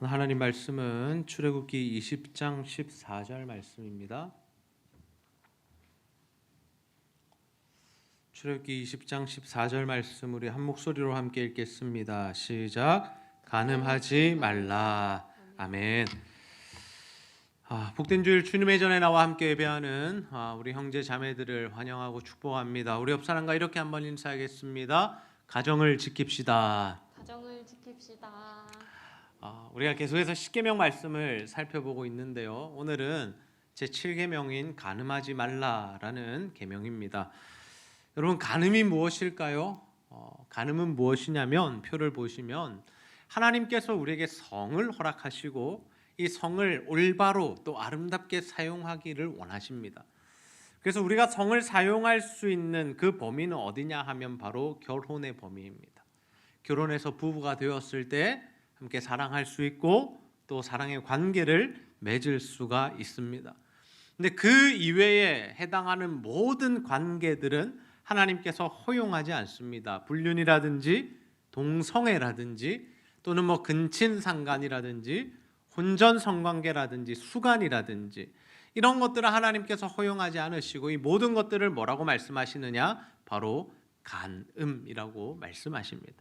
하나님 말씀은 출애굽기 20장 14절 말씀입니다. 출애굽기 20장 14절 말씀 우리 한 목소리로 함께 읽겠습니다. 시작. 간음하지 말라. 아멘. 복된 주일 주님의 전에 나와 함께 예배하는 우리 형제 자매들을 환영하고 축복합니다. 우리 옆 사람과 이렇게 한번 인사하겠습니다. 가정을 지킵시다. 가정을 지킵시다. 우리가 계속해서 10계명 말씀을 살펴보고 있는데요. 오늘은 제 7계명인 간음하지 말라라는 계명입니다. 여러분, 간음이 무엇일까요? 간음은 무엇이냐면 표를 보시면 하나님께서 우리에게 성을 허락하시고 이 성을 올바로 또 아름답게 사용하기를 원하십니다. 그래서 우리가 성을 사용할 수 있는 그 범위는 어디냐 하면 바로 결혼의 범위입니다. 결혼해서 부부가 되었을 때 함께 사랑할 수 있고 또 사랑의 관계를 맺을 수가 있습니다. 근데 그 이외에 해당하는 모든 관계들은 하나님께서 허용하지 않습니다. 불륜이라든지 동성애라든지 또는 근친상간이라든지 혼전 성관계라든지 수간이라든지 이런 것들은 하나님께서 허용하지 않으시고 이 모든 것들을 뭐라고 말씀하시느냐? 바로 간음이라고 말씀하십니다.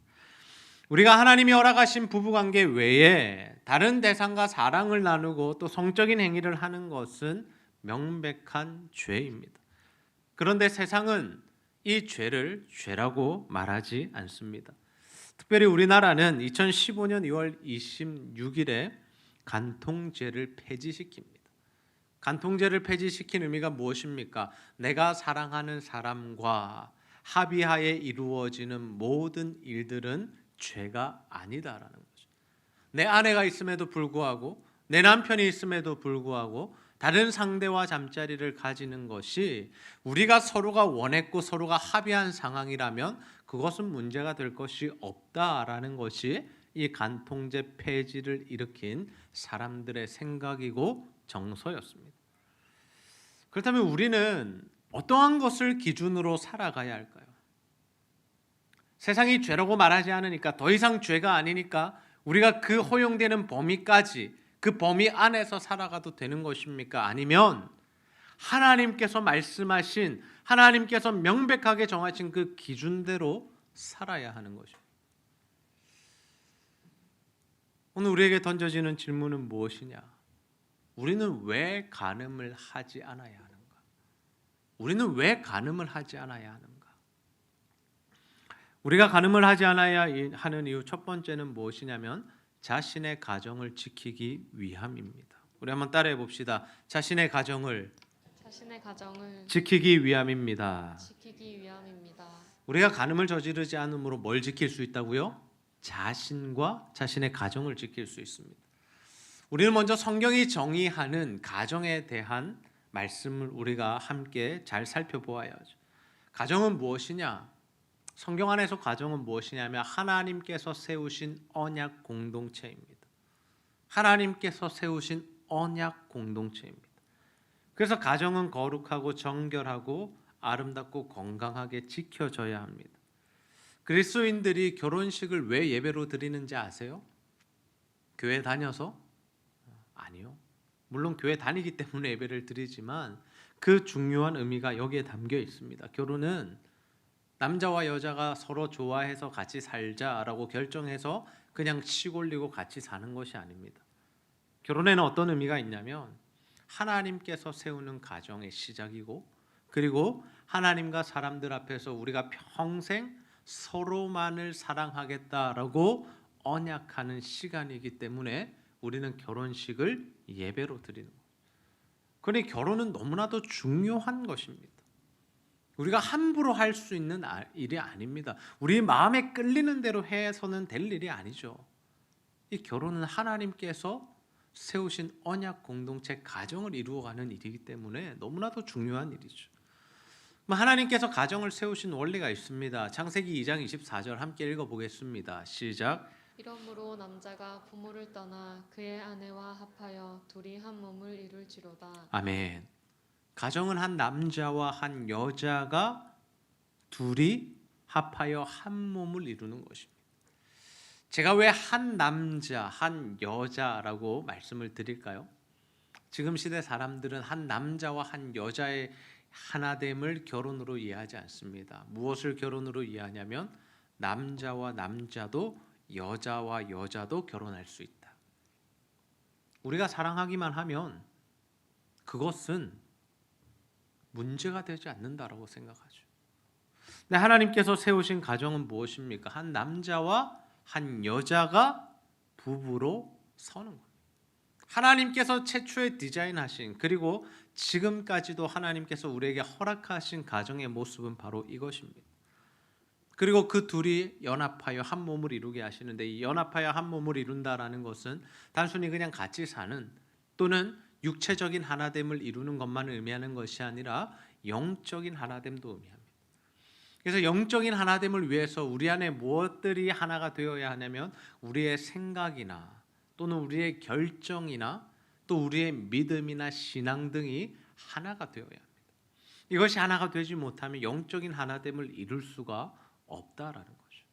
우리가 하나님이 허락하신 부부관계 외에 다른 대상과 사랑을 나누고 또 성적인 행위를 하는 것은 명백한 죄입니다. 그런데 세상은 이 죄를 죄라고 말하지 않습니다. 특별히 우리나라는 2015년 2월 26일에 간통죄를 폐지시킵니다. 간통죄를 폐지시킨 의미가 무엇입니까? 내가 사랑하는 사람과 합의하에 이루어지는 모든 일들은 죄가 아니다라는 거죠. 내 아내가 있음에도 불구하고 내 남편이 있음에도 불구하고 다른 상대와 잠자리를 가지는 것이 우리가 서로가 원했고 서로가 합의한 상황이라면 그것은 문제가 될 것이 없다라는 것이 이 간통죄 폐지를 일으킨 사람들의 생각이고 정서였습니다. 그렇다면 우리는 어떠한 것을 기준으로 살아가야 할까요? 세상이 죄라고 말하지 않으니까 더 이상 죄가 아니니까 우리가 그 허용되는 범위까지 그 범위 안에서 살아가도 되는 것입니까? 아니면 하나님께서 말씀하신 하나님께서 명백하게 정하신 그 기준대로 살아야 하는 것입니다. 오늘 우리에게 던져지는 질문은 무엇이냐? 우리는 왜 간음을 하지 않아야 하는가? 우리는 왜 간음을 하지 않아야 하는가? 우리가 간음을 하지 않아야 하는 이유 첫 번째는 무엇이냐면 자신의 가정을 지키기 위함입니다. 우리 한번 따라해 봅시다. 자신의 가정을 지키기 위함입니다. 우리가 간음을 저지르지 않으므로 뭘 지킬 수 있다고요? 자신과 자신의 가정을 지킬 수 있습니다. 우리는 먼저 성경이 정의하는 가정에 대한 말씀을 우리가 함께 잘 살펴보아야죠. 가정은 무엇이냐? 성경 안에서 가정은 무엇이냐면 하나님께서 세우신 언약 공동체입니다. 하나님께서 세우신 언약 공동체입니다. 그래서 가정은 거룩하고 정결하고 아름답고 건강하게 지켜져야 합니다. 그리스도인들이 결혼식을 왜 예배로 드리는지 아세요? 교회 다녀서? 아니요. 물론 교회 다니기 때문에 예배를 드리지만 그 중요한 의미가 여기에 담겨 있습니다. 결혼은 남자와 여자가 서로 좋아해서 같이 살자라고 결정해서 그냥 치골리고 같이 사는 것이 아닙니다. 결혼에는 어떤 의미가 있냐면 하나님께서 세우는 가정의 시작이고 그리고 하나님과 사람들 앞에서 우리가 평생 서로만을 사랑하겠다라고 언약하는 시간이기 때문에 우리는 결혼식을 예배로 드리는 거예요. 그러니 결혼은 너무나도 중요한 것입니다. 우리가 함부로 할 수 있는 일이 아닙니다. 우리 마음에 끌리는 대로 해서는 될 일이 아니죠. 이 결혼은 하나님께서 세우신 언약 공동체 가정을 이루어가는 일이기 때문에 너무나도 중요한 일이죠. 하나님께서 가정을 세우신 원리가 있습니다. 창세기 2장 24절 함께 읽어보겠습니다. 시작. 이러므로 남자가 부모를 떠나 그의 아내와 합하여 둘이 한 몸을 이룰지로다. 아멘. 가정은 한 남자와 한 여자가 둘이 합하여 한 몸을 이루는 것입니다. 제가 왜 한 남자, 한 여자라고 말씀을 드릴까요? 지금 시대 사람들은 한 남자와 한 여자의 하나됨을 결혼으로 이해하지 않습니다. 무엇을 결혼으로 이해하냐면 남자와 남자도 여자와 여자도 결혼할 수 있다. 우리가 사랑하기만 하면 그것은 문제가 되지 않는다라고 생각하죠. 근데 하나님께서 세우신 가정은 무엇입니까? 한 남자와 한 여자가 부부로 서는 겁니다. 하나님께서 최초에 디자인하신, 그리고 지금까지도 하나님께서 우리에게 허락하신 가정의 모습은 바로 이것입니다. 그리고 그 둘이 연합하여 한 몸을 이루게 하시는데, 이 연합하여 한 몸을 이룬다라는 것은 단순히 그냥 같이 사는 또는 육체적인 하나됨을 이루는 것만 의미하는 것이 아니라 영적인 하나됨도 의미합니다. 그래서 영적인 하나됨을 위해서 우리 안에 무엇들이 하나가 되어야 하냐면 우리의 생각이나 또는 우리의 결정이나 또 우리의 믿음이나 신앙 등이 하나가 되어야 합니다. 이것이 하나가 되지 못하면 영적인 하나됨을 이룰 수가 없다라는 거죠.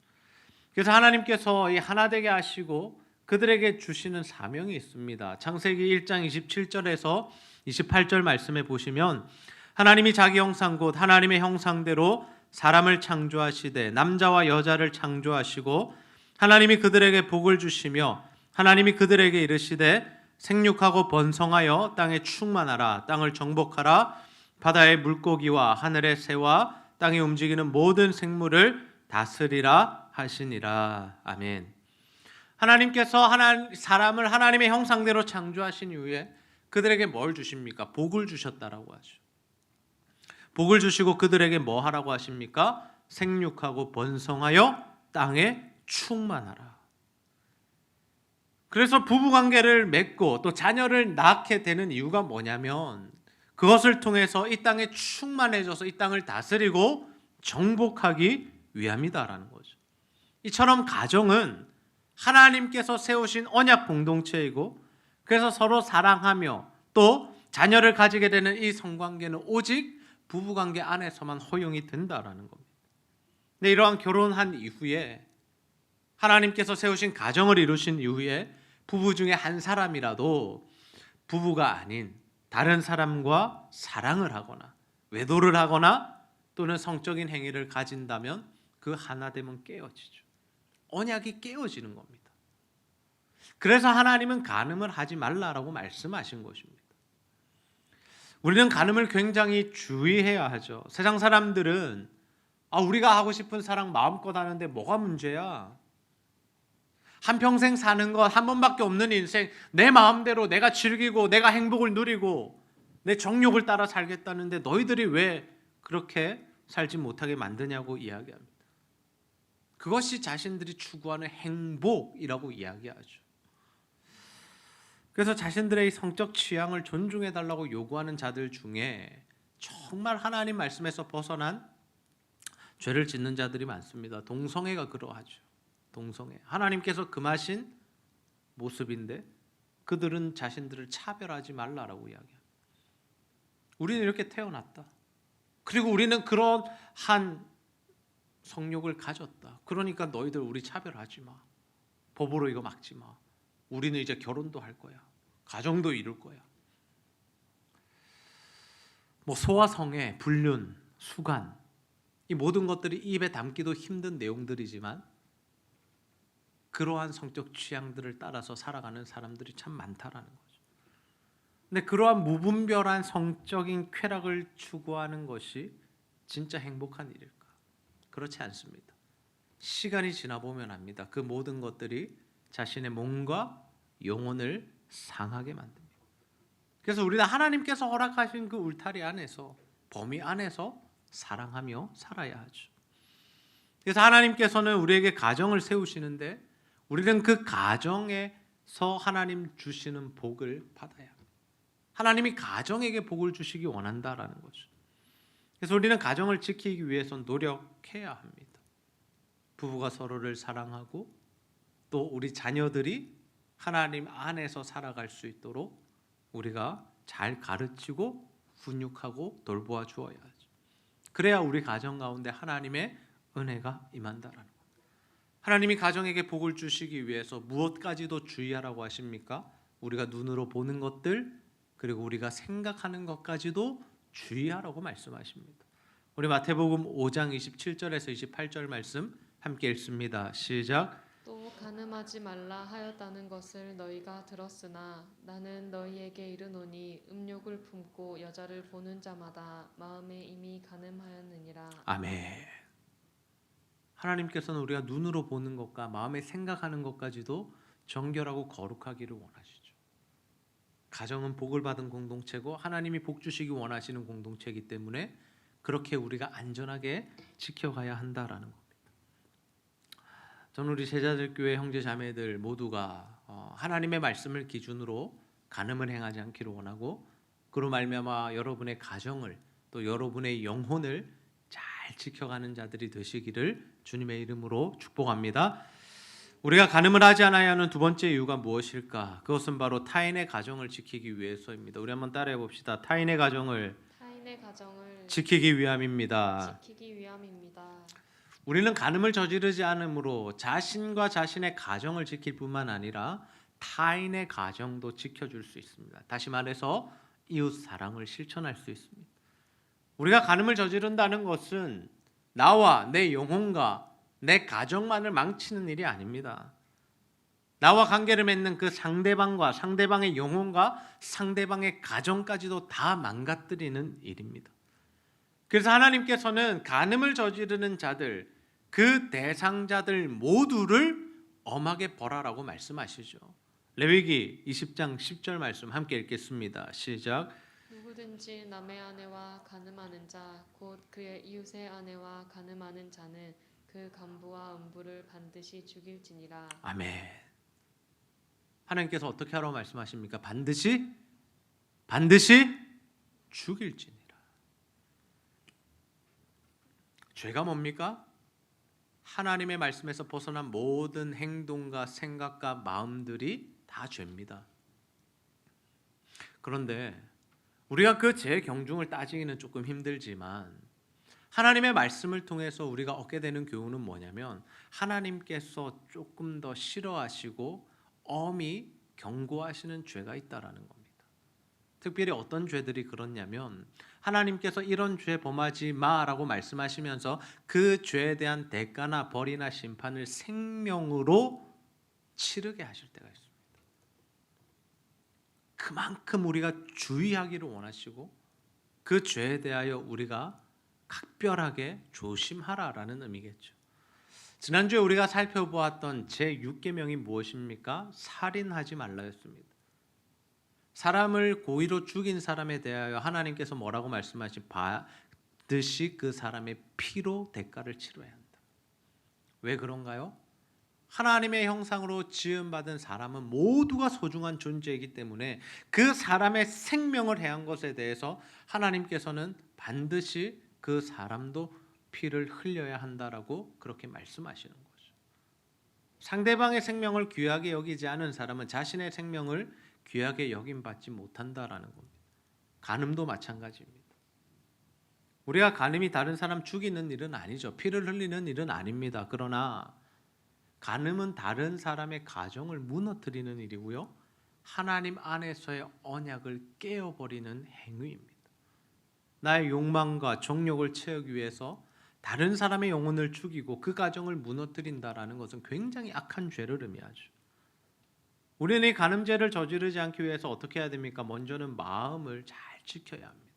그래서 하나님께서 이 하나 되게 하시고 그들에게 주시는 사명이 있습니다. 창세기 1장 27절에서 28절 말씀에 보시면 하나님이 자기 형상 곧 하나님의 형상대로 사람을 창조하시되 남자와 여자를 창조하시고 하나님이 그들에게 복을 주시며 하나님이 그들에게 이르시되 생육하고 번성하여 땅에 충만하라. 땅을 정복하라. 바다의 물고기와 하늘의 새와 땅에 움직이는 모든 생물을 다스리라 하시니라. 아멘. 하나님께서 사람을 하나님의 형상대로 창조하신 이후에 그들에게 뭘 주십니까? 복을 주셨다라고 하죠. 복을 주시고 그들에게 뭐 하라고 하십니까? 생육하고 번성하여 땅에 충만하라. 그래서 부부관계를 맺고 또 자녀를 낳게 되는 이유가 뭐냐면 그것을 통해서 이 땅에 충만해져서 이 땅을 다스리고 정복하기 위함이다라는 거죠. 이처럼 가정은 하나님께서 세우신 언약 공동체이고, 그래서 서로 사랑하며 또 자녀를 가지게 되는 이 성관계는 오직 부부관계 안에서만 허용이 된다라는 겁니다. 근데 이러한 결혼한 이후에 하나님께서 세우신 가정을 이루신 이후에 부부 중에 한 사람이라도 부부가 아닌 다른 사람과 사랑을 하거나 외도를 하거나 또는 성적인 행위를 가진다면 그 하나됨은 깨어지죠. 언약이 깨어지는 겁니다. 그래서 하나님은 간음을 하지 말라라고 말씀하신 것입니다. 우리는 간음을 굉장히 주의해야 하죠. 세상 사람들은 우리가 하고 싶은 사랑 마음껏 하는데 뭐가 문제야? 한평생 사는 것 한 번밖에 없는 인생, 내 마음대로 내가 즐기고 내가 행복을 누리고 내 정욕을 따라 살겠다는데 너희들이 왜 그렇게 살지 못하게 만드냐고 이야기합니다. 그것이 자신들이 추구하는 행복이라고 이야기하죠. 그래서 자신들의 성적 취향을 존중해달라고 요구하는 자들 중에 정말 하나님 말씀에서 벗어난 죄를 짓는 자들이 많습니다. 동성애가 그러하죠. 동성애. 하나님께서 금하신 모습인데 그들은 자신들을 차별하지 말라라고 이야기합니다. 우리는 이렇게 태어났다. 그리고 우리는 그러한 성욕을 가졌다. 그러니까 너희들 우리 차별하지 마. 법으로 이거 막지 마. 우리는 이제 결혼도 할 거야. 가정도 이룰 거야. 소아성애, 불륜, 수간, 이 모든 것들이 입에 담기도 힘든 내용들이지만 그러한 성적 취향들을 따라서 살아가는 사람들이 참 많다라는 거죠. 근데 그러한 무분별한 성적인 쾌락을 추구하는 것이 진짜 행복한 일일까? 그렇지 않습니다. 시간이 지나보면 압니다. 그 모든 것들이 자신의 몸과 영혼을 상하게 만듭니다. 그래서 우리는 하나님께서 허락하신 그 울타리 안에서, 범위 안에서 사랑하며 살아야 하죠. 그래서 하나님께서는 우리에게 가정을 세우시는데 우리는 그 가정에서 하나님 주시는 복을 받아야 합니다. 하나님이 가정에게 복을 주시기 원한다라는 거죠. 그래서 우리는 가정을 지키기 위해서 노력해야 합니다. 부부가 서로를 사랑하고 또 우리 자녀들이 하나님 안에서 살아갈 수 있도록 우리가 잘 가르치고 훈육하고 돌보아 주어야 하죠. 그래야 우리 가정 가운데 하나님의 은혜가 임한다라는 거예요. 하나님이 가정에게 복을 주시기 위해서 무엇까지도 주의하라고 하십니까? 우리가 눈으로 보는 것들, 그리고 우리가 생각하는 것까지도 주의하라고 말씀하십니다. 우리 마태복음 5장 27절에서 28절 말씀 함께 읽습니다. 시작. 또 간음하지 말라 하였다는 것을 너희가 들었으나 나는 너희에게 이르노니 음욕을 품고 여자를 보는 자마다 마음에 이미 간음하였느니라. 아멘. 하나님께서는 우리가 눈으로 보는 것과 마음에 생각하는 것까지도 정결하고 거룩하기를 원하시죠. 가정은 복을 받은 공동체고 하나님이 복 주시기 원하시는 공동체이기 때문에 그렇게 우리가 안전하게 지켜가야 한다라는 겁니다. 저는 우리 제자들교회 형제 자매들 모두가 하나님의 말씀을 기준으로 간음을 행하지 않기를 원하고, 그로 말미암아 여러분의 가정을 또 여러분의 영혼을 잘 지켜가는 자들이 되시기를 주님의 이름으로 축복합니다. 우리가 간음을 하지 않아야 하는 두 번째 이유가 무엇일까? 그것은 바로 타인의 가정을 지키기 위해서입니다. 우리 한번 따라해 봅시다. 타인의 가정을 지키기 위함입니다. 우리는 간음을 저지르지 않으므로 자신과 자신의 가정을 지킬 뿐만 아니라 타인의 가정도 지켜줄 수 있습니다. 다시 말해서 이웃 사랑을 실천할 수 있습니다. 우리가 간음을 저지른다는 것은 나와 내 영혼과 내 가정만을 망치는 일이 아닙니다. 나와 관계를 맺는 그 상대방과 상대방의 영혼과 상대방의 가정까지도 다 망가뜨리는 일입니다. 그래서 하나님께서는 간음을 저지르는 자들, 그 대상자들 모두를 엄하게 벌하라고 말씀하시죠. 레위기 20장 10절 말씀 함께 읽겠습니다. 시작. 누구든지 남의 아내와 간음하는 자, 곧 그의 이웃의 아내와 간음하는 자는 그 간부와 음부를 반드시 죽일지니라. 아멘. 하나님께서 어떻게 하라고 말씀하십니까? 반드시 죽일지니라. 죄가 뭡니까? 하나님의 말씀에서 벗어난 모든 행동과 생각과 마음들이 다 죄입니다. 그런데 우리가 그 죄의 경중을 따지기는 조금 힘들지만 하나님의 말씀을 통해서 우리가 얻게 되는 교훈은 뭐냐면 하나님께서 조금 더 싫어하시고 엄히 경고하시는 죄가 있다라는 겁니다. 특별히 어떤 죄들이 그렇냐면 하나님께서 이런 죄 범하지 마라고 말씀하시면서 그 죄에 대한 대가나 벌이나 심판을 생명으로 치르게 하실 때가 있습니다. 그만큼 우리가 주의하기를 원하시고 그 죄에 대하여 우리가 각별하게 조심하라라는 의미겠죠. 지난주에 우리가 살펴보았던 제6계명이 무엇입니까? 살인하지 말라였습니다. 사람을 고의로 죽인 사람에 대하여 하나님께서 뭐라고 말씀하신 바듯이 그 사람의 피로 대가를 치러야 한다. 왜 그런가요? 하나님의 형상으로 지음받은 사람은 모두가 소중한 존재이기 때문에 그 사람의 생명을 해한 것에 대해서 하나님께서는 반드시 그 사람도 피를 흘려야 한다라고 그렇게 말씀하시는 거죠. 상대방의 생명을 귀하게 여기지 않은 사람은 자신의 생명을 귀하게 여김받지 못한다라는 겁니다. 간음도 마찬가지입니다. 우리가 간음이 다른 사람 죽이는 일은 아니죠. 피를 흘리는 일은 아닙니다. 그러나 간음은 다른 사람의 가정을 무너뜨리는 일이고요. 하나님 안에서의 언약을 깨어버리는 행위입니다. 나의 욕망과 정욕을 채우기 위해서 다른 사람의 영혼을 죽이고 그 가정을 무너뜨린다라는 것은 굉장히 악한 죄를 의미하죠. 우리는 이 간음죄를 저지르지 않기 위해서 어떻게 해야 됩니까? 먼저는 마음을 잘 지켜야 합니다.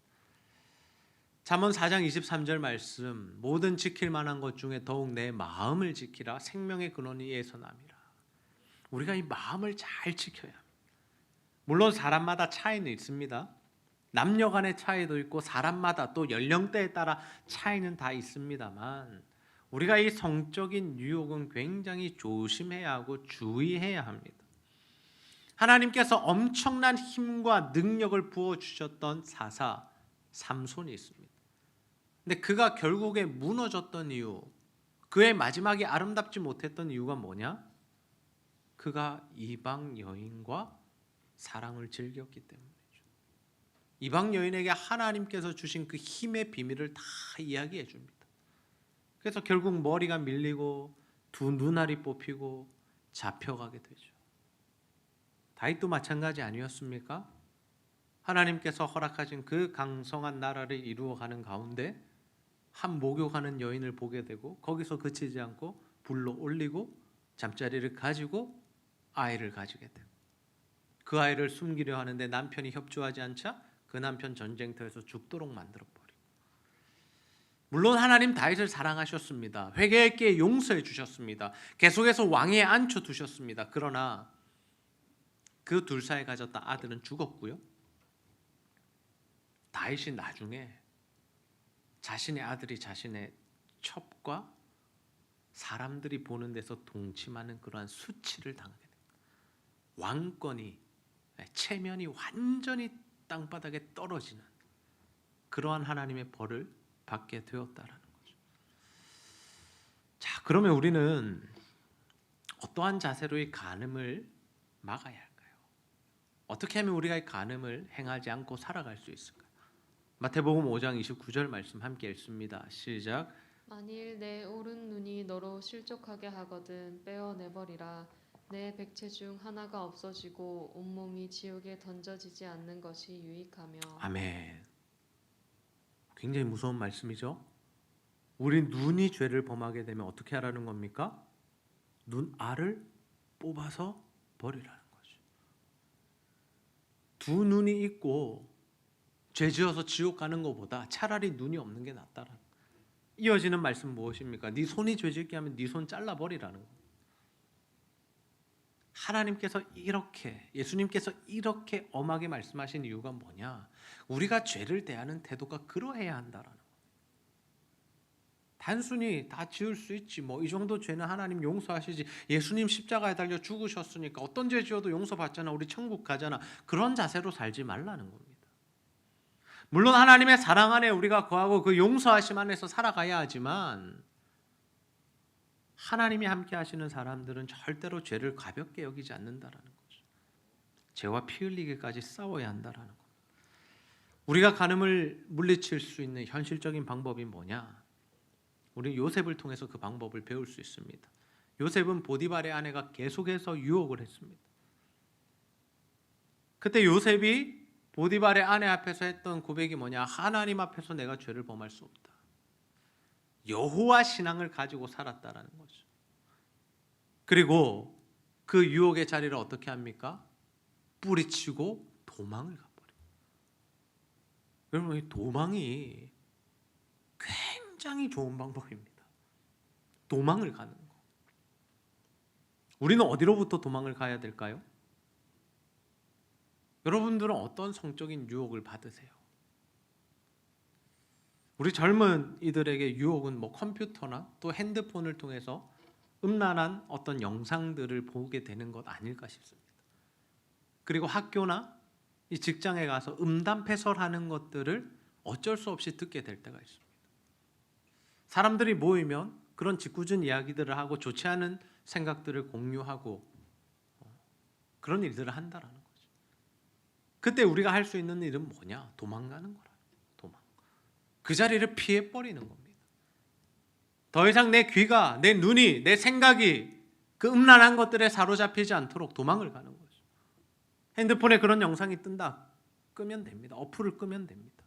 잠언 4장 23절 말씀, 모든 지킬 만한 것 중에 더욱 내 마음을 지키라. 생명의 근원이 이에서 남이라. 우리가 이 마음을 잘 지켜야 합니다. 물론 사람마다 차이는 있습니다. 남녀 간의 차이도 있고 사람마다 또 연령대에 따라 차이는 다 있습니다만 우리가 이 성적인 유혹은 굉장히 조심해야 하고 주의해야 합니다. 하나님께서 엄청난 힘과 능력을 부어주셨던 사사 삼손이 있습니다. 근데 그가 결국에 무너졌던 이유, 그의 마지막이 아름답지 못했던 이유가 뭐냐? 그가 이방 여인과 사랑을 즐겼기 때문이죠. 이방 여인에게 하나님께서 주신 그 힘의 비밀을 다 이야기해 줍니다. 그래서 결국 머리가 밀리고 두 눈알이 뽑히고 잡혀가게 되죠. 다윗도 마찬가지 아니었습니까? 하나님께서 허락하신 그 강성한 나라를 이루어가는 가운데 한 목욕하는 여인을 보게 되고 거기서 그치지 않고 불로 올리고 잠자리를 가지고 아이를 가지게 되고 그 아이를 숨기려 하는데 남편이 협조하지 않자 그 남편 전쟁터에서 죽도록 만들어버리고, 물론 하나님 다윗을 사랑하셨습니다. 회개했기에 용서해 주셨습니다. 계속해서 왕위에 앉혀두셨습니다. 그러나 그 둘 사이에 가졌던 아들은 죽었고요. 다윗이 나중에 자신의 아들이 자신의 첩과 사람들이 보는 데서 동침하는 그러한 수치를 당하게 됩니다. 왕권이, 체면이 완전히 땅바닥에 떨어지는 그러한 하나님의 벌을 받게 되었다라는 거죠. 자, 그러면 우리는 어떠한 자세로 이 간음을 막아야 할까요? 어떻게 하면 우리가 이 간음을 행하지 않고 살아갈 수 있을까요? 마태복음 5장 29절 말씀 함께 읽습니다. 시작. 만일 내 오른 눈이 너로 실족하게 하거든 빼어내버리라. 내 백체 중 하나가 없어지고 온몸이 지옥에 던져지지 않는 것이 유익하며. 아멘. 굉장히 무서운 말씀이죠. 우리 눈이 죄를 범하게 되면 어떻게 하라는 겁니까? 눈알을 뽑아서 버리라는 거죠. 두 눈이 있고 죄 지어서 지옥 가는 것보다 차라리 눈이 없는 게 낫다라는 거예요. 이어지는 말씀 무엇입니까? 네 손이 죄 짓게 하면 네 손 잘라버리라는 거예요. 하나님께서 이렇게, 예수님께서 이렇게 엄하게 말씀하신 이유가 뭐냐? 우리가 죄를 대하는 태도가 그러해야 한다라는 거예요. 단순히 다 지을 수 있지, 뭐 이 정도 죄는 하나님 용서하시지, 예수님 십자가에 달려 죽으셨으니까 어떤 죄 지어도 용서받잖아, 우리 천국 가잖아, 그런 자세로 살지 말라는 겁니다. 물론 하나님의 사랑 안에 우리가 거하고 그 용서하심 안에서 살아가야 하지만 하나님이 함께 하시는 사람들은 절대로 죄를 가볍게 여기지 않는다라는 거죠. 죄와 피 흘리기까지 싸워야 한다라는 것. 우리가 간음을 물리칠 수 있는 현실적인 방법이 뭐냐? 우리 요셉을 통해서 그 방법을 배울 수 있습니다. 요셉은 보디발의 아내가 계속해서 유혹을 했습니다. 그때 요셉이 보디발의 아내 앞에서 했던 고백이 뭐냐? 하나님 앞에서 내가 죄를 범할 수 없다. 여호와 신앙을 가지고 살았다라는 거죠. 그리고 그 유혹의 자리를 어떻게 합니까? 뿌리치고 도망을 가버려요. 여러분, 이 도망이 굉장히 좋은 방법입니다. 도망을 가는 거. 우리는 어디로부터 도망을 가야 될까요? 여러분들은 어떤 성적인 유혹을 받으세요? 우리 젊은 이들에게 유혹은 뭐 컴퓨터나 또 핸드폰을 통해서 음란한 어떤 영상들을 보게 되는 것 아닐까 싶습니다. 그리고 학교나 이 직장에 가서 음담패설하는 것들을 어쩔 수 없이 듣게 될 때가 있습니다. 사람들이 모이면 그런 짓궂은 이야기들을 하고 좋지 않은 생각들을 공유하고 그런 일들을 한다라는 거죠. 그때 우리가 할 수 있는 일은 뭐냐? 도망가는 거라. 그 자리를 피해버리는 겁니다. 더 이상 내 귀가, 내 눈이, 내 생각이 그 음란한 것들에 사로잡히지 않도록 도망을 가는 거죠. 핸드폰에 그런 영상이 뜬다, 끄면 됩니다. 어플을 끄면 됩니다.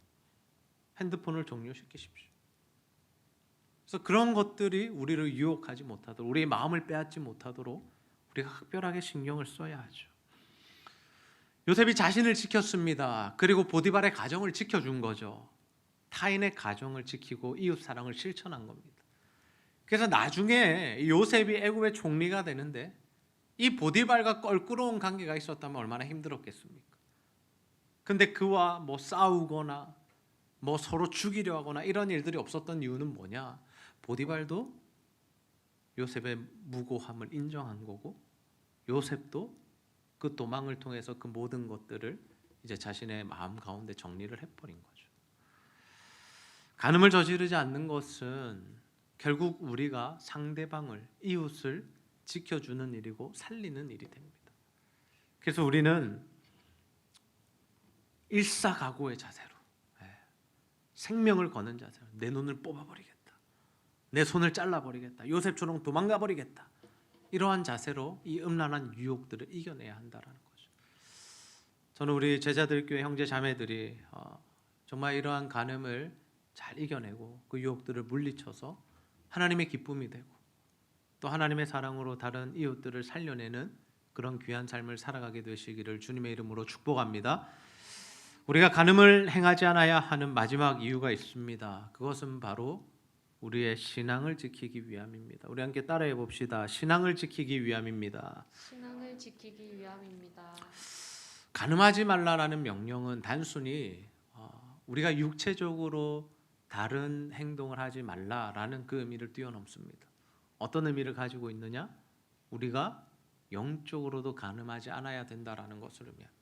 핸드폰을 종료시키십시오. 그래서 그런 것들이 우리를 유혹하지 못하도록, 우리의 마음을 빼앗지 못하도록 우리가 각별하게 신경을 써야 하죠. 요셉이 자신을 지켰습니다. 그리고 보디발의 가정을 지켜준 거죠. 타인의 가정을 지키고 이웃 사랑을 실천한 겁니다. 그래서 나중에 요셉이 애굽의 총리가 되는데 이 보디발과 껄끄러운 관계가 있었다면 얼마나 힘들었겠습니까? 근데 그와 뭐 싸우거나 뭐 서로 죽이려 하거나 이런 일들이 없었던 이유는 뭐냐? 보디발도 요셉의 무고함을 인정한 거고 요셉도 그 도망을 통해서 그 모든 것들을 이제 자신의 마음 가운데 정리를 해버린 거죠. 간음을 저지르지 않는 것은 결국 우리가 상대방을, 이웃을 지켜주는 일이고 살리는 일이 됩니다. 그래서 우리는 일사각오의 자세로, 생명을 거는 자세로 내 눈을 뽑아버리겠다, 내 손을 잘라버리겠다. 요셉처럼 도망가버리겠다. 이러한 자세로 이 음란한 유혹들을 이겨내야 한다라는 거죠. 저는 우리 제자들 교회 형제 자매들이 정말 이러한 간음을 잘 이겨내고 그 유혹들을 물리쳐서 하나님의 기쁨이 되고 또 하나님의 사랑으로 다른 이웃들을 살려내는 그런 귀한 삶을 살아가게 되시기를 주님의 이름으로 축복합니다. 우리가 간음을 행하지 않아야 하는 마지막 이유가 있습니다. 그것은 바로 우리의 신앙을 지키기 위함입니다. 우리 함께 따라해 봅시다. 신앙을 지키기 위함입니다. 신앙을 지키기 위함입니다. 간음하지 말라라는 명령은 단순히 우리가 육체적으로 다른 행동을 하지 말라라는 그 의미를 뛰어넘습니다. 어떤 의미를 가지고 있느냐? 우리가 영적으로도 간음하지 않아야 된다라는 것을 의미합니다.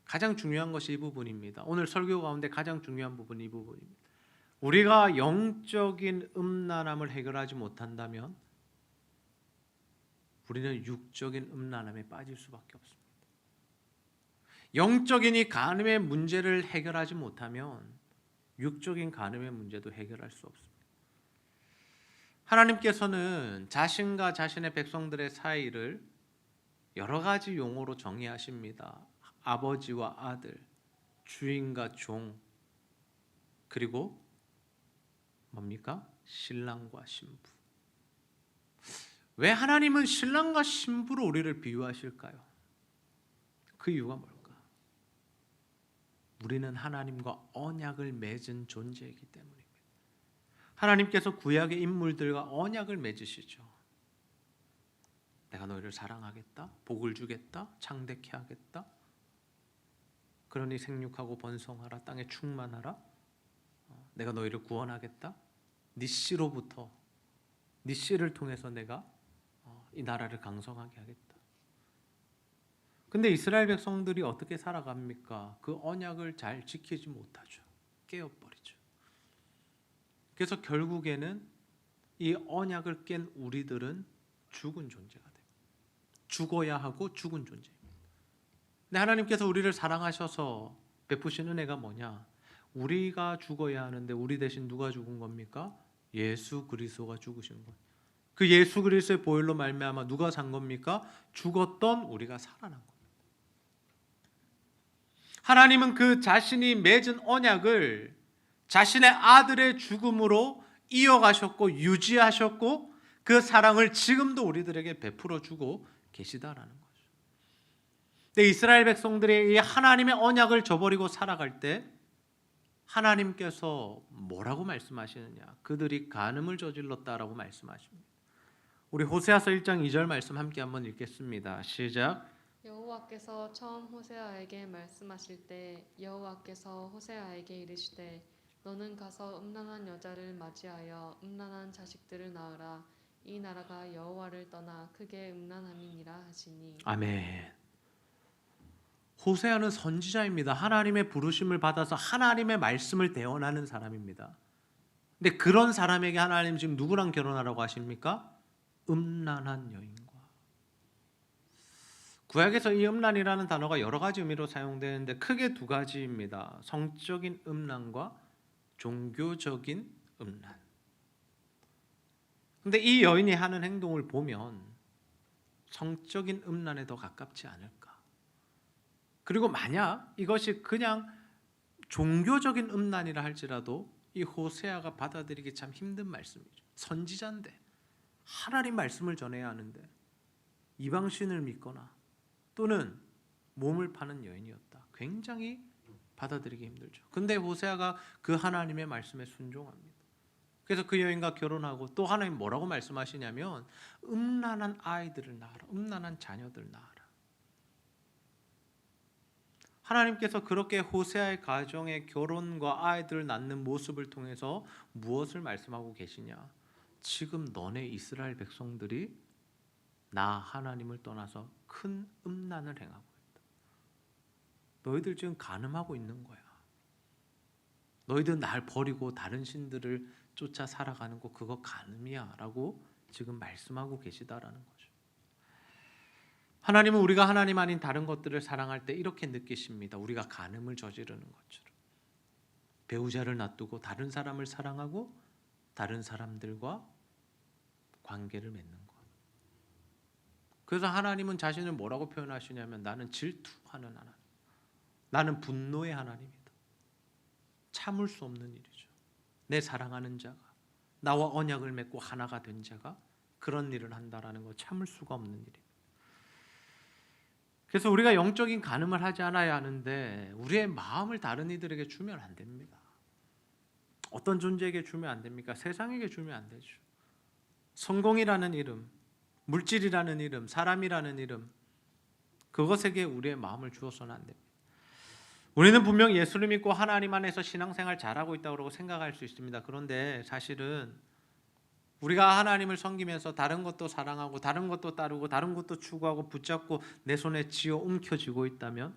가장 중요한 것이 이 부분입니다. 오늘 설교 가운데 가장 중요한 부분이 이 부분입니다. 우리가 영적인 음란함을 해결하지 못한다면 우리는 육적인 음란함에 빠질 수밖에 없습니다. 영적인 이 간음의 문제를 해결하지 못하면 육적인 간음의 문제도 해결할 수 없습니다. 하나님께서는 자신과 자신의 백성들의 사이를 여러 가지 용어로 정의하십니다. 아버지와 아들, 주인과 종, 그리고 뭡니까? 신랑과 신부. 왜 하나님은 신랑과 신부로 우리를 비유하실까요? 그 이유가 뭘까? 우리는 하나님과 언약을 맺은 존재이기 때문입니다. 하나님께서 구약의 인물들과 언약을 맺으시죠. 내가 너희를 사랑하겠다, 복을 주겠다, 창대케 하겠다. 그러니 생육하고 번성하라, 땅에 충만하라. 내가 너희를 구원하겠다. 네 씨로부터, 네 씨를 통해서 내가 이 나라를 강성하게 하겠다. 근데 이스라엘 백성들이 어떻게 살아갑니까? 그 언약을 잘 지키지 못하죠. 깨어버리죠. 그래서 결국에는 이 언약을 깬 우리들은 죽은 존재가 됩니다. 죽어야 하고 죽은 존재입니다. 근데 하나님께서 우리를 사랑하셔서 베푸신 은혜가 뭐냐? 우리가 죽어야 하는데 우리 대신 누가 죽은 겁니까? 예수 그리스도가 죽으신 것. 그 예수 그리스도의 보혈로 말미암아 누가 산 겁니까? 죽었던 우리가 살아난 겁니다. 하나님은 그 자신이 맺은 언약을 자신의 아들의 죽음으로 이어가셨고 유지하셨고 그 사랑을 지금도 우리들에게 베풀어 주고 계시다라는 거죠. 근데 이스라엘 백성들이 이 하나님의 언약을 저버리고 살아갈 때 하나님께서 뭐라고 말씀하시느냐? 그들이 간음을 저질렀다라고 말씀하십니다. 우리 호세아서 1장 2절 말씀 함께 한번 읽겠습니다. 시작. 여호와께서 처음 호세아에게 말씀하실 때 여호와께서 호세아에게 이르시되 너는 가서 음란한 여자를 맞이하여 음란한 자식들을 낳으라. 이 나라가 여호와를 떠나 크게 음란함이니라 하시니. 아멘. 호세아는 선지자입니다. 하나님의 부르심을 받아서 하나님의 말씀을 대언하는 사람입니다. 근데 그런 사람에게 하나님 지금 누구랑 결혼하라고 하십니까? 음란한 여인과. 구약에서 이 음란이라는 단어가 여러 가지 의미로 사용되는데 크게 두 가지입니다. 성적인 음란과 종교적인 음란. 근데 이 여인이 하는 행동을 보면 성적인 음란에 더 가깝지 않을까? 그리고 만약 이것이 그냥 종교적인 음란이라 할지라도 이 호세아가 받아들이기 참 힘든 말씀이죠. 선지자인데 하나님 말씀을 전해야 하는데 이방신을 믿거나 또는 몸을 파는 여인이었다. 굉장히 받아들이기 힘들죠. 근데 호세아가 그 하나님의 말씀에 순종합니다. 그래서 그 여인과 결혼하고 또 하나님 뭐라고 말씀하시냐면 음란한 아이들을 낳아라. 음란한 자녀들 낳아라. 하나님께서 그렇게 호세아의 가정의 결혼과 아이들을 낳는 모습을 통해서 무엇을 말씀하고 계시냐? 지금 너네 이스라엘 백성들이 나 하나님을 떠나서 큰 음란을 행하고 있다. 너희들 지금 간음하고 있는 거야. 너희들 날 버리고 다른 신들을 쫓아 살아가는 거 그거 간음이야 라고 지금 말씀하고 계시다라는 거죠. 하나님은 우리가 하나님 아닌 다른 것들을 사랑할 때 이렇게 느끼십니다. 우리가 간음을 저지르는 것처럼. 배우자를 놔두고 다른 사람을 사랑하고 다른 사람들과 관계를 맺는 것. 그래서 하나님은 자신을 뭐라고 표현하시냐면 나는 질투하는 하나님, 나는 분노의 하나님이다. 참을 수 없는 일이죠. 내 사랑하는 자가, 나와 언약을 맺고 하나가 된 자가 그런 일을 한다라는 거 참을 수가 없는 일입니다. 그래서 우리가 영적인 간음을 하지 않아야 하는데 우리의 마음을 다른 이들에게 주면 안 됩니다. 어떤 존재에게 주면 안 됩니까? 세상에게 주면 안 되죠. 성공이라는 이름, 물질이라는 이름, 사람이라는 이름, 그것에게 우리의 마음을 주어서는 안 됩니다. 우리는 분명 예수를 믿고 하나님 안에서 신앙생활 잘하고 있다고 생각할 수 있습니다. 그런데 사실은 우리가 하나님을 섬기면서 다른 것도 사랑하고 다른 것도 따르고 다른 것도 추구하고 붙잡고 내 손에 쥐어 움켜쥐고 있다면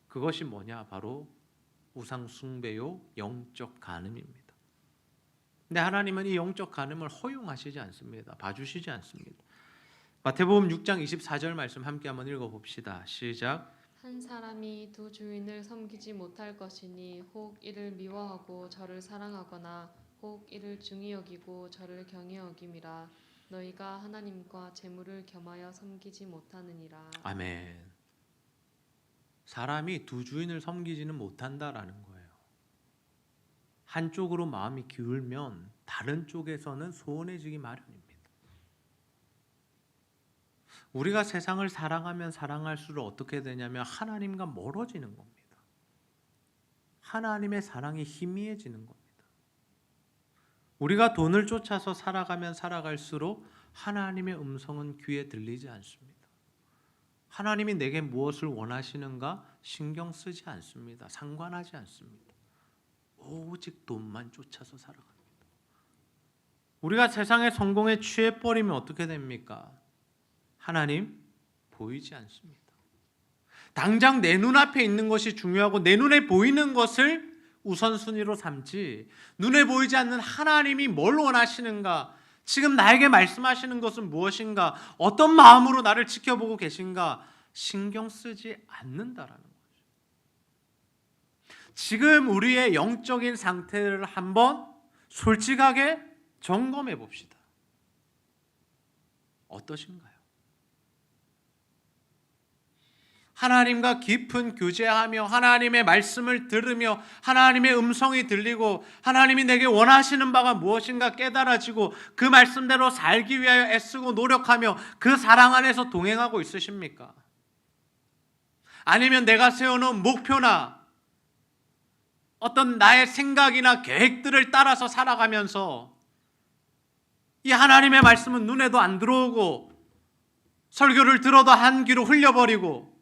그것이 뭐냐? 바로 우상 숭배요 영적 간음입니다. 근데 하나님은 이 영적 간음을 허용하시지 않습니다. 봐주시지 않습니다. 마태복음 6장 24절 말씀 함께 한번 읽어봅시다. 시작. 한 사람이 두 주인을 섬기지 못할 것이니 혹 이를 미워하고 저를 사랑하거나 혹 이를 중히 여기고 저를 경히 여김이라. 너희가 하나님과 재물을 겸하여 섬기지 못하느니라. 아멘. 사람이 두 주인을 섬기지는 못한다라는 거예요. 한쪽으로 마음이 기울면 다른 쪽에서는 소원해지기 마련입니다. 우리가 세상을 사랑하면 사랑할수록 어떻게 되냐면 하나님과 멀어지는 겁니다. 하나님의 사랑이 희미해지는 겁니다. 우리가 돈을 쫓아서 살아가면 살아갈수록 하나님의 음성은 귀에 들리지 않습니다. 하나님이 내게 무엇을 원하시는가 신경 쓰지 않습니다. 상관하지 않습니다. 오직 돈만 쫓아서 살아갑니다. 우리가 세상의 성공에 취해버리면 어떻게 됩니까? 하나님 보이지 않습니다. 당장 내 눈앞에 있는 것이 중요하고 내 눈에 보이는 것을 우선순위로 삼지 눈에 보이지 않는 하나님이 뭘 원하시는가, 지금 나에게 말씀하시는 것은 무엇인가, 어떤 마음으로 나를 지켜보고 계신가 신경 쓰지 않는다라는 거죠. 지금 우리의 영적인 상태를 한번 솔직하게 점검해 봅시다. 어떠신가요? 하나님과 깊은 교제하며 하나님의 말씀을 들으며 하나님의 음성이 들리고 하나님이 내게 원하시는 바가 무엇인가 깨달아지고 그 말씀대로 살기 위하여 애쓰고 노력하며 그 사랑 안에서 동행하고 있으십니까? 아니면 내가 세워놓은 목표나 어떤 나의 생각이나 계획들을 따라서 살아가면서 이 하나님의 말씀은 눈에도 안 들어오고 설교를 들어도 한 귀로 흘려버리고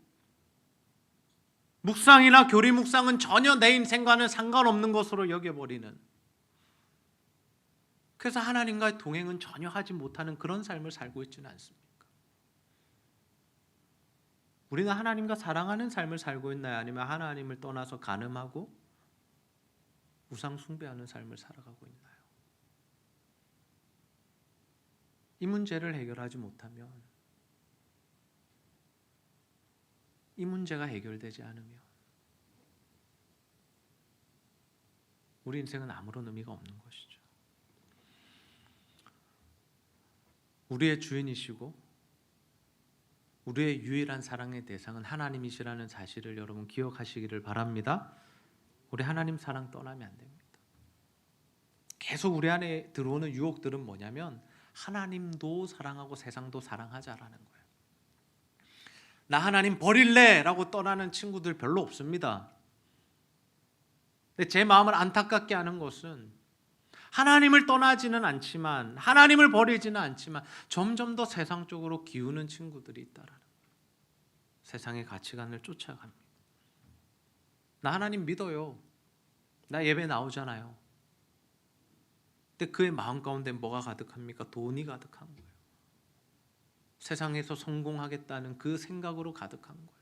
묵상이나 교리 묵상은 전혀 내 인생과는 상관없는 것으로 여겨버리는, 그래서 하나님과의 동행은 전혀 하지 못하는 그런 삶을 살고 있지는 않습니까? 우리는 하나님과 사랑하는 삶을 살고 있나요? 아니면 하나님을 떠나서 간음하고 우상 숭배하는 삶을 살아가고 있나요? 이 문제를 해결하지 못하면, 이 문제가 해결되지 않으면 우리 인생은 아무런 의미가 없는 것이죠. 우리의 주인이시고 우리의 유일한 사랑의 대상은 하나님이시라는 사실을 여러분 기억하시기를 바랍니다. 우리 하나님 사랑 떠나면 안 됩니다. 계속 우리 안에 들어오는 유혹들은 뭐냐면 하나님도 사랑하고 세상도 사랑하자라는 거예요. 나 하나님 버릴래 라고 떠나는 친구들 별로 없습니다. 근데 제 마음을 안타깝게 하는 것은 하나님을 떠나지는 않지만 하나님을 버리지는 않지만 점점 더 세상 쪽으로 기우는 친구들이 있다라는 거예요. 세상의 가치관을 쫓아갑니다. 나 하나님 믿어요. 나 예배 나오잖아요. 근데 그의 마음 가운데 뭐가 가득합니까? 돈이 가득한 거예요. 세상에서 성공하겠다는 그 생각으로 가득한 거예요.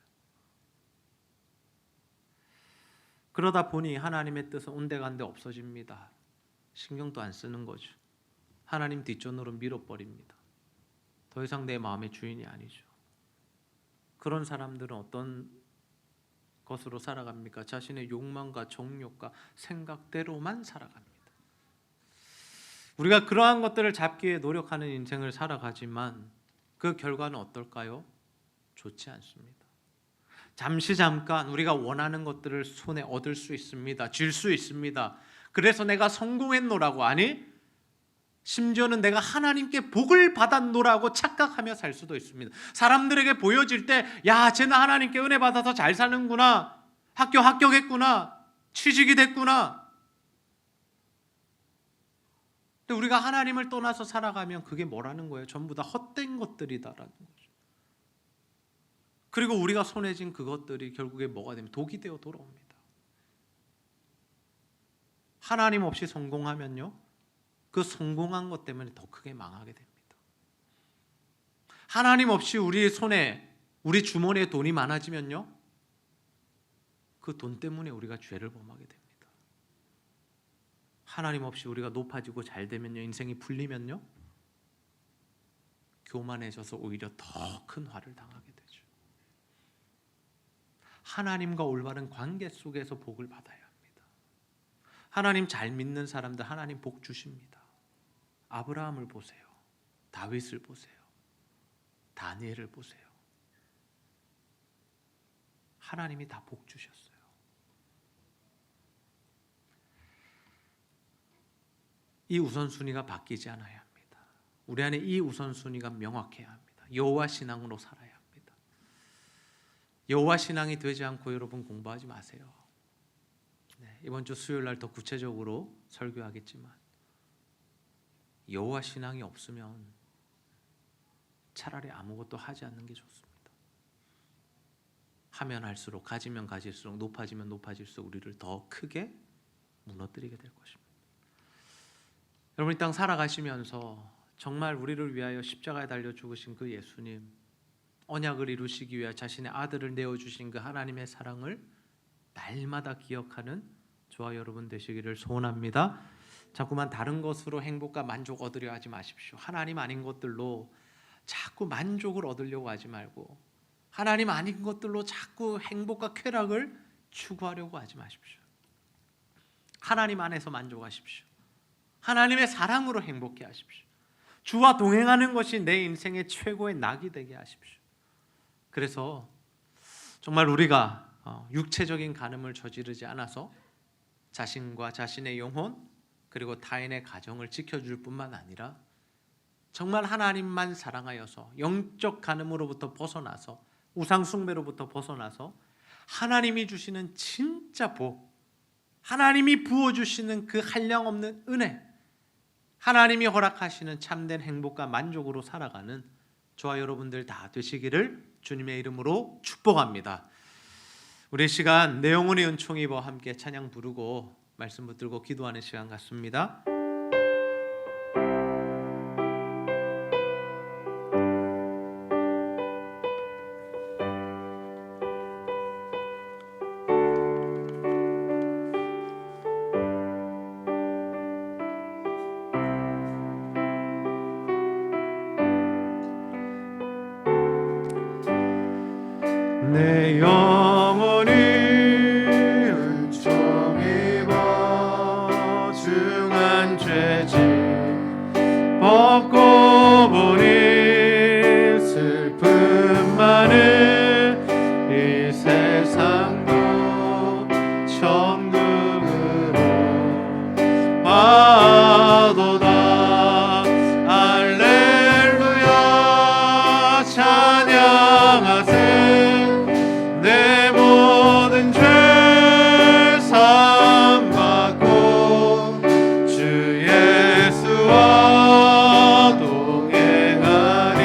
그러다 보니 하나님의 뜻은 온데간데 없어집니다. 신경도 안 쓰는 거죠. 하나님 뒷전으로 밀어버립니다. 더 이상 내 마음의 주인이 아니죠. 그런 사람들은 어떤 것으로 살아갑니까? 자신의 욕망과 정욕과 생각대로만 살아갑니다. 우리가 그러한 것들을 잡기 위해 노력하는 인생을 살아가지만 그 결과는 어떨까요? 좋지 않습니다. 잠깐 우리가 원하는 것들을 손에 얻을 수 있습니다. 질 수 있습니다. 그래서 내가 성공했노라고, 아니 심지어는 내가 하나님께 복을 받았노라고 착각하며 살 수도 있습니다. 사람들에게 보여질 때, 야, 쟤는 하나님께 은혜 받아서 잘 사는구나, 학교 합격했구나, 취직이 됐구나. 근데 우리가 하나님을 떠나서 살아가면 그게 뭐라는 거예요? 전부 다 헛된 것들이다라는 거죠. 그리고 우리가 손에 쥔 그것들이 결국에 뭐가 되면 독이 되어 돌아옵니다. 하나님 없이 성공하면요, 그 성공한 것 때문에 더 크게 망하게 됩니다. 하나님 없이 우리 손에, 우리 주머니에 돈이 많아지면요, 그 돈 때문에 우리가 죄를 범하게 됩니다. 하나님 없이 우리가 높아지고 잘 되면요, 인생이 풀리면요, 교만해져서 오히려 더 큰 화를 당하게 되죠. 하나님과 올바른 관계 속에서 복을 받아야 합니다. 하나님 잘 믿는 사람들 하나님 복 주십니다. 아브라함을 보세요. 다윗을 보세요. 다니엘을 보세요. 하나님이 다 복 주셨어요. 이 우선순위가 바뀌지 않아야 합니다. 우리 안에 이 우선순위가 명확해야 합니다. 여호와 신앙으로 살아야 합니다. 여호와 신앙이 되지 않고 여러분 공부하지 마세요. 이번 주 수요일 날 더 구체적으로 설교하겠지만, 여호와 신앙이 없으면 차라리 아무것도 하지 않는 게 좋습니다. 하면 할수록, 가지면 가질수록, 높아지면 높아질수록 우리를 더 크게 무너뜨리게 될 것입니다. 여러분, 이 땅 살아가시면서 정말 우리를 위하여 십자가에 달려 죽으신 그 예수님, 언약을 이루시기 위해 자신의 아들을 내어주신 그 하나님의 사랑을 날마다 기억하는 저와 여러분 되시기를 소원합니다. 자꾸만 다른 것으로 행복과 만족 얻으려 하지 마십시오. 하나님 아닌 것들로 자꾸 만족을 얻으려고 하지 말고, 하나님 아닌 것들로 자꾸 행복과 쾌락을 추구하려고 하지 마십시오. 하나님 안에서 만족하십시오. 하나님의 사랑으로 행복해 하십시오. 주와 동행하는 것이 내 인생의 최고의 낙이 되게 하십시오. 그래서 정말 우리가 육체적인 간음을 저지르지 않아서 자신과 자신의 영혼 그리고 타인의 가정을 지켜줄 뿐만 아니라 정말 하나님만 사랑하여서 영적 간음으로부터 벗어나서, 우상 숭배로부터 벗어나서 하나님이 주시는 진짜 복, 하나님이 부어주시는 그 한량없는 은혜, 하나님이 허락하시는 참된 행복과 만족으로 살아가는 저와 여러분들 다 되시기를 주님의 이름으로 축복합니다. 우리 시간 내 영혼의 은총 입어 함께 찬양 부르고 말씀 붙들고 기도하는 시간 같습니다. 내 영혼이 은총 입어 중한 죄짐 벗고 보니 슬픔 많은 이 세상도 천국으로 와도다. 할렐루야 찬양하세. 내 모든 죄 사함 받고 주 예수와 동행하니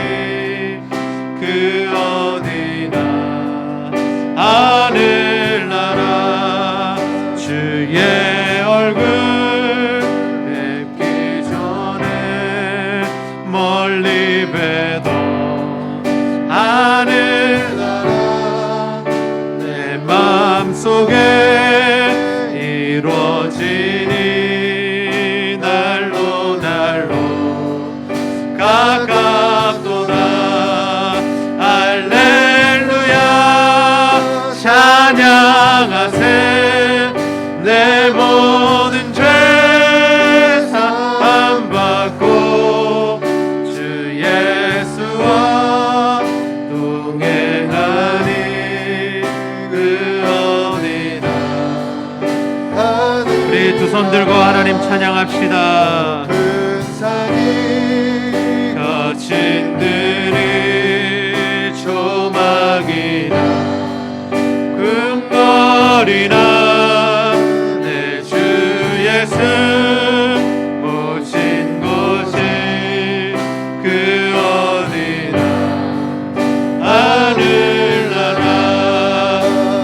그 어디나 하늘나라. 주의 얼굴 뵙기 전에 멀리 뵈던 하늘나라 속에 이루어지니 날로 가깝도다. 할렐루야 찬양하세. 내 모든 죄 사함 받고 손 들고 하나님 찬양합시다. 여친들이 조막이나 금거리나 내 주 예수 모신 곳이 그 어디나 하늘나라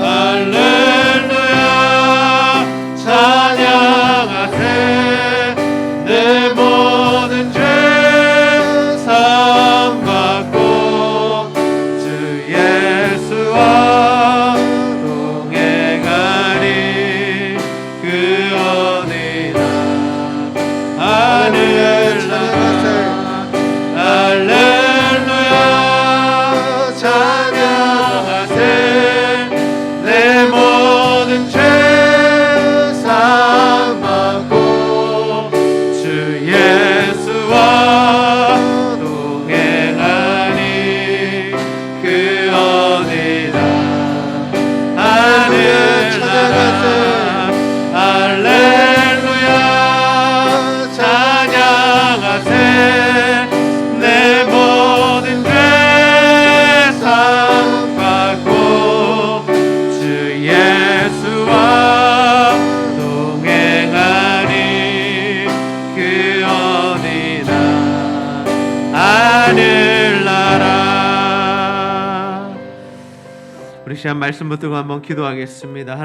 할렐루야 찬양하세 내 모든 죄 사함 받고 주 예수와 동행하리 그 어디나 하늘나라 할렐루야 찬양하세 내 모든 죄 사함 받고 주 예수와 동행하니 그 어디나 하늘나라 할렐루야 찬양하세 내 모든 죄 사함 받고 주 예수와 동행하니 그 어디나 하늘나라. 우리 시간 말씀 붙들고 한번 기도하겠습니다.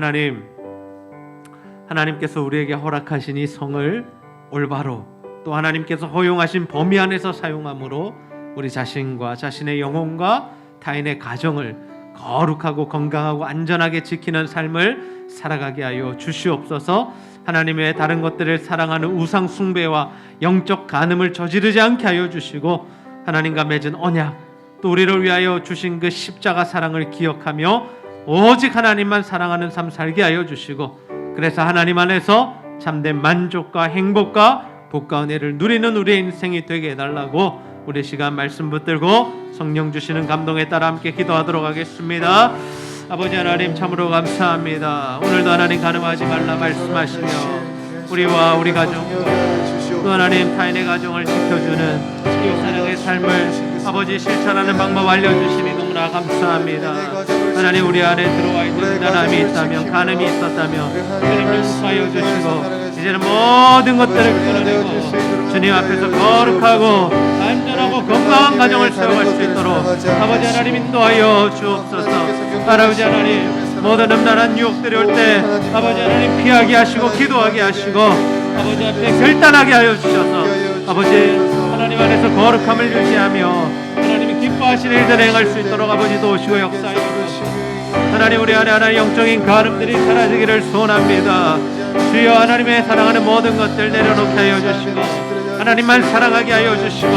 하나님께서 우리에게 허락하신 이 성을 올바로 또 하나님께서 허용하신 범위 안에서 사용함으로 우리 자신과 자신의 영혼과 타인의 가정을 거룩하고 건강하고 안전하게 지키는 삶을 살아가게 하여 주시옵소서. 하나님의 다른 것들을 사랑하는 우상 숭배와 영적 간음을 저지르지 않게 하여 주시고 하나님과 맺은 언약 또 우리를 위하여 주신 그 십자가 사랑을 기억하며 오직 하나님만 사랑하는 삶 살게 하여 주시고 그래서 하나님 안에서 참된 만족과 행복과 복과 은혜를 누리는 우리의 인생이 되게 해달라고 우리 시간 말씀 붙들고 성령 주시는 감동에 따라 함께 기도하도록 하겠습니다. 아버지 하나님 참으로 감사합니다. 오늘도 하나님 간음하지 말라 말씀하시며 우리와 우리 가정과 또 하나님 타인의 가정을 지켜주는 이웃 사랑의 삶을 아버지 실천하는 방법 알려주시니 너무나 감사합니다. 하나님 우리 안에 들어와 있는 음란함이 있다면 간음이 있었다면 주님 용서하여 주시고 이제는 모든 것들을 끊어내고 주님 앞에서 거룩하고 안전하고 건강한 가정을 세워갈 수 있도록 아버지 하나님 인도하여 주옵소서. 아버지 하나님 모든 음란한 유혹들이 올 때 아버지 하나님 피하게 하시고 기도하게 하시고 아버지 앞에 결단하게 하여 주셔서 아버지 하나님 안에서 거룩함을 유지하며 하나님이 기뻐하시는 일들을 행할 수 있도록 아버지 도우시고 역사하여 주옵소서. 하나님 우리 안에 하나님 영적인 가름들이 사라지기를 소원합니다. 주여 하나님의 사랑하는 모든 것들 내려놓게 하여 주시고 하나님만 사랑하게 하여 주시고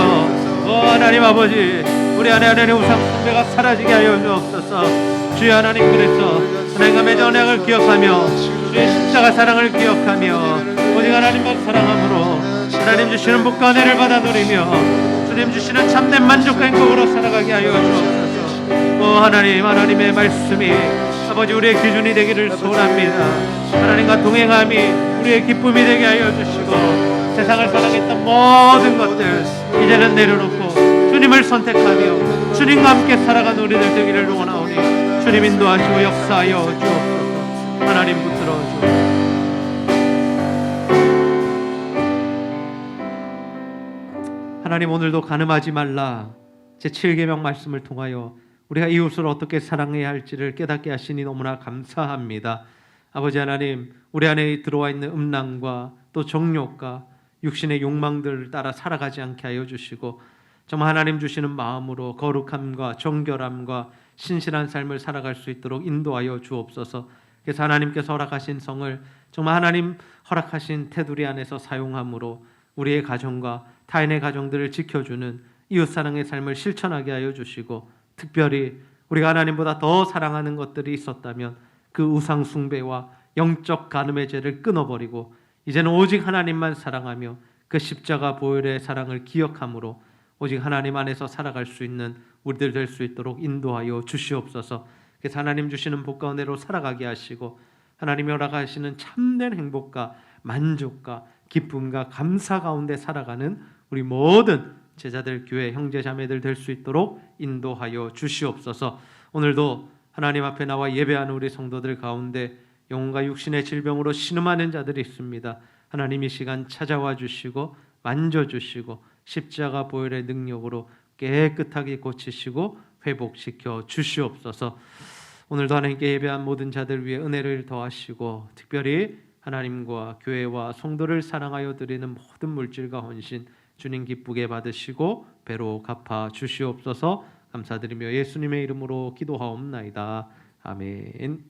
하나님 아버지 우리 안에 하나님 우상 숭배가 사라지게 하여 주옵소서. 주여 하나님 그래서 하나님과 맺은 언약을 기억하며 주의 십자가 사랑을 기억하며 오직 하나님만 사랑함으로 하나님 주시는 복과 은혜를 받아 누리며 주님 주시는 참된 만족과 행복으로 살아가게 하여 주옵소서. 하나님의 말씀이 아버지 우리의 기준이 되기를 소원합니다. 하나님과 동행함이 우리의 기쁨이 되게 하여 주시고 세상을 사랑했던 모든 것들 이제는 내려놓고 주님을 선택하며 주님과 함께 살아가는 우리들 되기를 원하오니 주님 인도하시고 역사하여 주옵소서. 하나님 붙들어 주옵소서. 하나님 오늘도 간음하지 말라 제7계명 말씀을 통하여 우리가 이웃을 어떻게 사랑해야 할지를 깨닫게 하시니 너무나 감사합니다. 아버지 하나님 우리 안에 들어와 있는 음란과 또 정욕과 육신의 욕망들을 따라 살아가지 않게 하여 주시고 정말 하나님 주시는 마음으로 거룩함과 정결함과 신실한 삶을 살아갈 수 있도록 인도하여 주옵소서. 그래서 하나님께서 허락하신 성을 정말 하나님 허락하신 테두리 안에서 사용함으로 우리의 가정과 타인의 가정들을 지켜주는 이웃사랑의 삶을 실천하게 하여 주시고 특별히 우리가 하나님보다 더 사랑하는 것들이 있었다면 그 우상 숭배와 영적 간음의 죄를 끊어버리고 이제는 오직 하나님만 사랑하며 그 십자가 보혈의 사랑을 기억함으로 오직 하나님 안에서 살아갈 수 있는 우리들 될 수 있도록 인도하여 주시옵소서. 그래서 하나님 주시는 복과 은혜로 살아가게 하시고 하나님이 허락하시는 참된 행복과 만족과 기쁨과 감사 가운데 살아가는 우리 모든 제자들, 교회 형제 자매들 될 수 있도록 인도하여 주시옵소서. 오늘도 하나님 앞에 나와 예배하는 우리 성도들 가운데 영혼과 육신의 질병으로 신음하는 자들이 있습니다. 하나님 이 시간 찾아와 주시고 만져주시고 십자가 보혈의 능력으로 깨끗하게 고치시고 회복시켜 주시옵소서. 오늘도 하나님께 예배한 모든 자들 위해 은혜를 더하시고 특별히 하나님과 교회와 성도를 사랑하여 드리는 모든 물질과 헌신 주님 기쁘게 받으시고 배로 갚아 주시옵소서. 감사드리며 예수님의 이름으로 기도하옵나이다. 아멘.